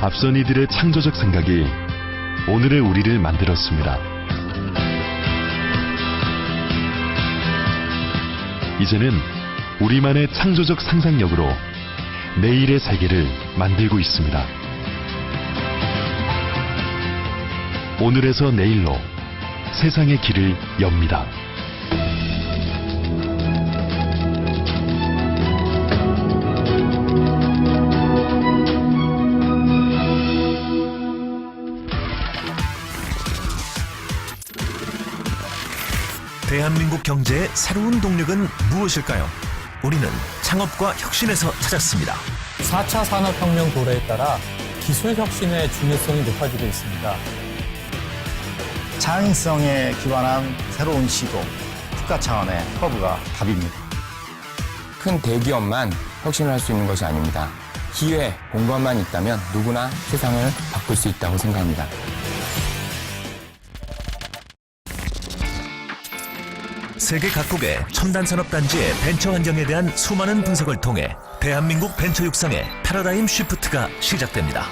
앞선 이들의 창조적 생각이 오늘의 우리를 만들었습니다. 이제는 우리만의 창조적 상상력으로 내일의 세계를 만들고 있습니다. 오늘에서 내일로 세상의 길을 엽니다. 대한민국 경제의 새로운 동력은 무엇일까요? 우리는 창업과 혁신에서 찾았습니다. 4차 산업혁명 도래에 따라 기술 혁신의 중요성이 높아지고 있습니다. 창의성에 기반한 새로운 시도, 국가 차원의 허브가 답입니다. 큰 대기업만 혁신을 할 수 있는 것이 아닙니다. 기회, 공간만 있다면 누구나 세상을 바꿀 수 있다고 생각합니다. 세계 각국의 첨단 산업 단지의 벤처 환경에 대한 수많은 분석을 통해 대한민국 벤처 육성의 패러다임 쉬프트가 시작됩니다.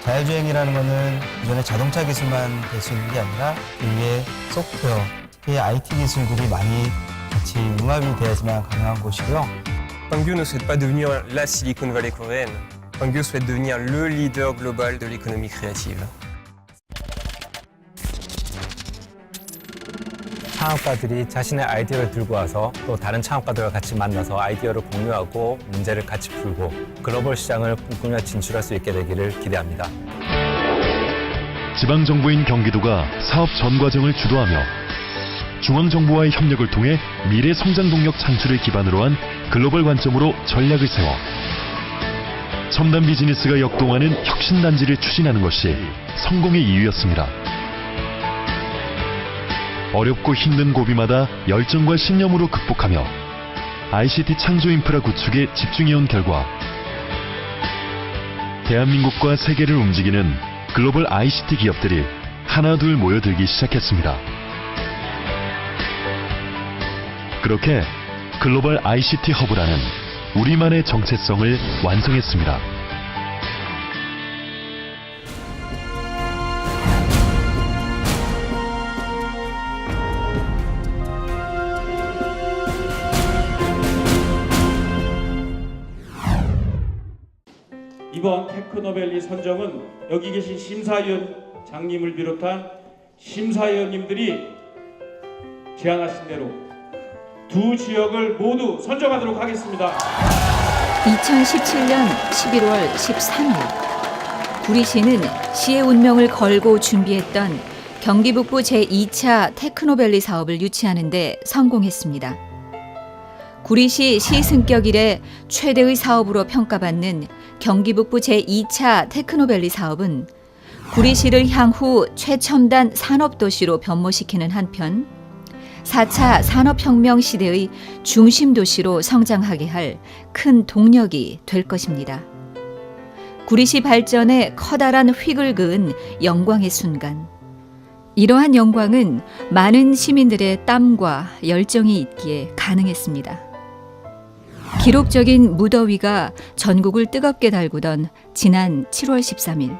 자율주행이라는 것은 기존의 자동차 기술만 될 수 있는 게 아니라 이외에 소프트웨어, 특히 IT 기술들이 많이 같이 융합이 되어야지만 가능한 곳이고요. Penghu ne souhaite pas devenir la Silicon Valley coréenne. Penghu souhaite devenir le leader global de l'économie créative. 창업가들이 자신의 아이디어를 들고 와서 또 다른 창업가들과 같이 만나서 아이디어를 공유하고 문제를 같이 풀고 글로벌 시장을 꿈꾸며 진출할 수 있게 되기를 기대합니다. 지방정부인 경기도가 사업 전 과정을 주도하며 중앙정부와의 협력을 통해 미래 성장 동력 창출을 기반으로 한 글로벌 관점으로 전략을 세워 첨단 비즈니스가 역동하는 혁신단지를 추진하는 것이 성공의 이유였습니다. 어렵고 힘든 고비마다 열정과 신념으로 극복하며 ICT 창조 인프라 구축에 집중해온 결과 대한민국과 세계를 움직이는 글로벌 ICT 기업들이 하나둘 모여들기 시작했습니다. 그렇게 글로벌 ICT 허브라는 우리만의 정체성을 완성했습니다. 이번 테크노밸리 선정은 여기 계신 심사위원장님을 비롯한 심사위원님들이 제안하신 대로 두 지역을 모두 선정하도록 하겠습니다. 2017년 11월 13일 구리시는 시의 운명을 걸고 준비했던 경기 북부 제2차 테크노밸리 사업을 유치하는 데 성공했습니다. 구리시 시승격 이래 최대의 사업으로 평가받는 경기 북부 제2차 테크노밸리 사업은 구리시를 향후 최첨단 산업도시로 변모시키는 한편 4차 산업혁명 시대의 중심 도시로 성장하게 할 큰 동력이 될 것입니다. 구리시 발전에 커다란 획을 그은 영광의 순간. 이러한 영광은 많은 시민들의 땀과 열정이 있기에 가능했습니다. 기록적인 무더위가 전국을 뜨겁게 달구던 지난 7월 13일,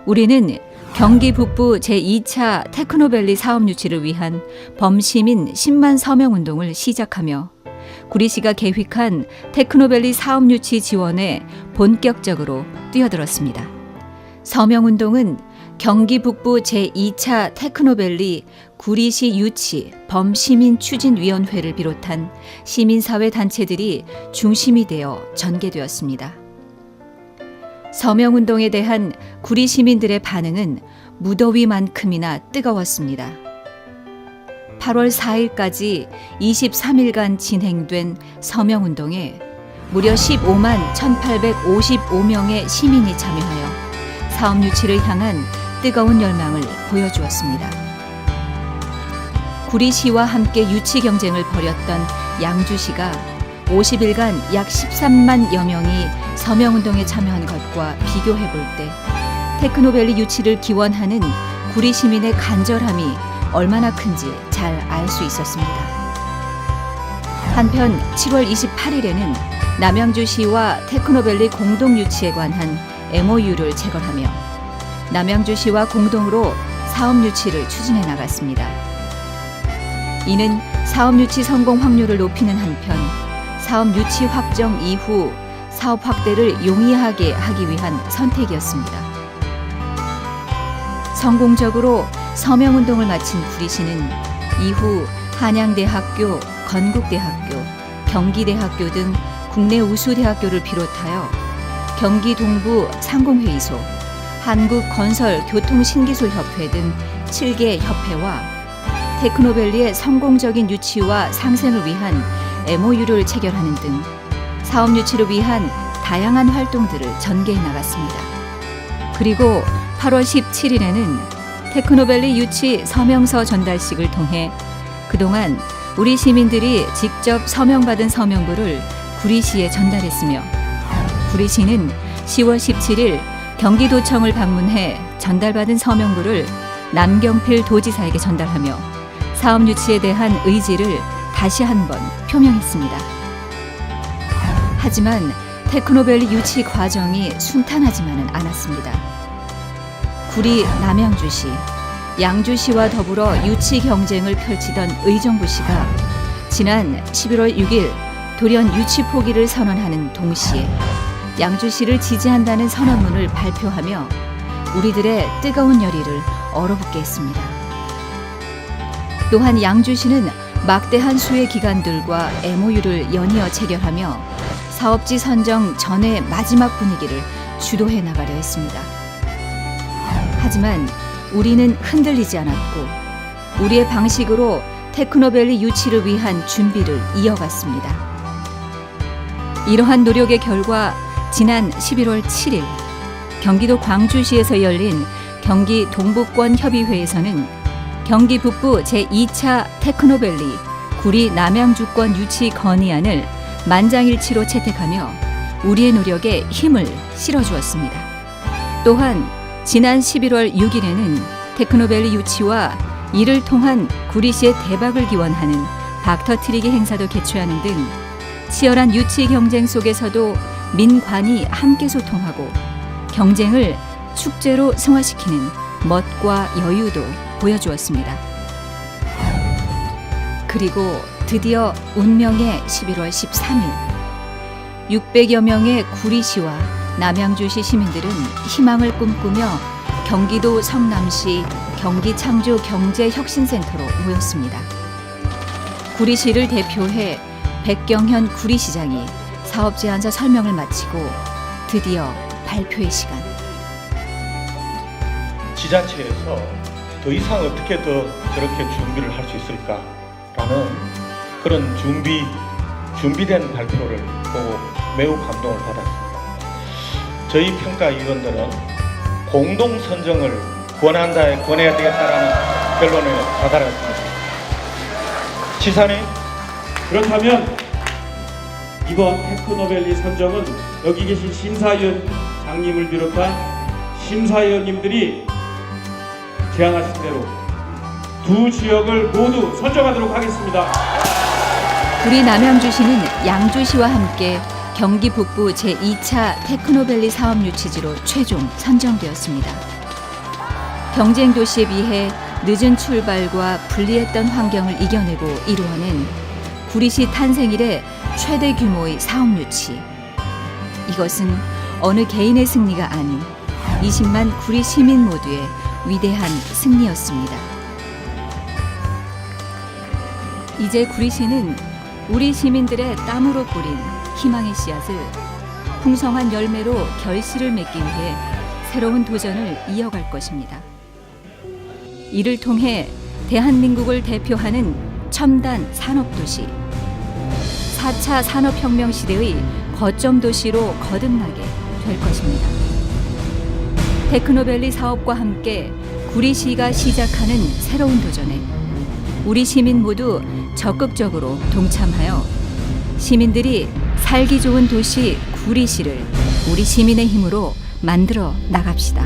우리는 경기 북부 제2차 테크노밸리 사업 유치를 위한 범시민 10만 서명 운동을 시작하며 구리시가 계획한 테크노밸리 사업 유치 지원에 본격적으로 뛰어들었습니다. 서명 운동은 경기 북부 제2차 테크노밸리 구리시 유치 범시민 추진위원회를 비롯한 시민사회 단체들이 중심이 되어 전개되었습니다. 서명운동에 대한 구리 시민들의 반응은 무더위만큼이나 뜨거웠습니다. 8월 4일까지 23일간 진행된 서명운동에 무려 15만 1,855명의 시민이 참여하여 사업 유치를 향한 뜨거운 열망을 보여주었습니다. 구리시와 함께 유치 경쟁을 벌였던 양주시가 50일간 약 13만여 명이 서명운동에 참여한 것과 비교해볼 때 테크노밸리 유치를 기원하는 구리 시민의 간절함이 얼마나 큰지 잘 알 수 있었습니다. 한편 7월 28일에는 남양주시와 테크노밸리 공동 유치에 관한 MOU를 체결하며 남양주시와 공동으로 사업 유치를 추진해 나갔습니다. 이는 사업 유치 성공 확률을 높이는 한편 사업 유치 확정 이후 사업 확대를 용이하게 하기 위한 선택이었습니다. 성공적으로 서명운동을 마친 구리시는 이후 한양대학교, 건국대학교, 경기대학교 등 국내 우수 대학교를 비롯하여 경기 동부 상공회의소, 한국건설교통신기술협회 등 7개 협회와 테크노밸리의 성공적인 유치와 상생을 위한 MOU를 체결하는 등 사업 유치를 위한 다양한 활동들을 전개해 나갔습니다. 그리고 8월 17일에는 테크노밸리 유치 서명서 전달식을 통해 그동안 우리 시민들이 직접 서명받은 서명부를 구리시에 전달했으며 구리시는 10월 17일 경기도청을 방문해 전달받은 서명부를 남경필 도지사에게 전달하며 사업 유치에 대한 의지를 다시 한번 표명했습니다. 하지만 테크노밸리 유치 과정이 순탄하지만은 않았습니다. 구리 남양주시, 양주시와 더불어 유치 경쟁을 펼치던 의정부시가 지난 11월 6일 돌연 유치 포기를 선언하는 동시에 양주시를 지지한다는 선언문을 발표하며 우리들의 뜨거운 열의를 얼어붙게 했습니다. 또한 양주시는 막대한 수의 기관들과 MOU를 연이어 체결하며 사업지 선정 전의 마지막 분위기를 주도해 나가려 했습니다. 하지만 우리는 흔들리지 않았고 우리의 방식으로 테크노밸리 유치를 위한 준비를 이어갔습니다. 이러한 노력의 결과 지난 11월 7일 경기도 광주시에서 열린 경기 동북권 협의회에서는 경기 북부 제2차 테크노밸리 구리 남양주권 유치 건의안을 만장일치로 채택하며 우리의 노력에 힘을 실어주었습니다. 또한 지난 11월 6일에는 테크노밸리 유치와 이를 통한 구리시의 대박을 기원하는 박터트리기 행사도 개최하는 등 치열한 유치 경쟁 속에서도 민관이 함께 소통하고 경쟁을 축제로 승화시키는 멋과 여유도 보여주었습니다. 그리고 드디어 운명의 11월 13일 600여 명의 구리시와 남양주시 시민들은 희망을 꿈꾸며 경기도 성남시 경기창조경제혁신센터로 모였습니다. 구리시를 대표해 백경현 구리시장이 사업 제안서 설명을 마치고 드디어 발표의 시간. 지자체에서 더 이상 어떻게 더 저렇게 준비를 할 수 있을까라는 그런 준비된 발표를 보고 매우 감동을 받았습니다. 저희 평가위원들은 공동 선정을 권해야 되겠다라는 결론에 다다랐습니다. 지사님, 그렇다면 이번 테크노밸리 선정은 여기 계신 심사위원 장님을 비롯한 심사위원님들이 제안하신 대로 두 지역을 모두 선정하도록 하겠습니다. 구리 남양주시는 양주시와 함께 경기 북부 제2차 테크노밸리 사업 유치지로 최종 선정되었습니다. 경쟁 도시에 비해 늦은 출발과 불리했던 환경을 이겨내고 이루어낸 구리시 탄생 이래 최대 규모의 사업 유치. 이것은 어느 개인의 승리가 아닌 20만 구리 시민 모두의 위대한 승리였습니다. 이제 구리시는 우리 시민들의 땀으로 뿌린 희망의 씨앗을 풍성한 열매로 결실을 맺기 위해 새로운 도전을 이어갈 것입니다. 이를 통해 대한민국을 대표하는 첨단 산업도시, 4차 산업혁명 시대의 거점 도시로 거듭나게 될 것입니다. 테크노밸리 사업과 함께 구리시가 시작하는 새로운 도전에 우리 시민 모두 적극적으로 동참하여 시민들이 살기 좋은 도시 구리시를 우리 시민의 힘으로 만들어 나갑시다.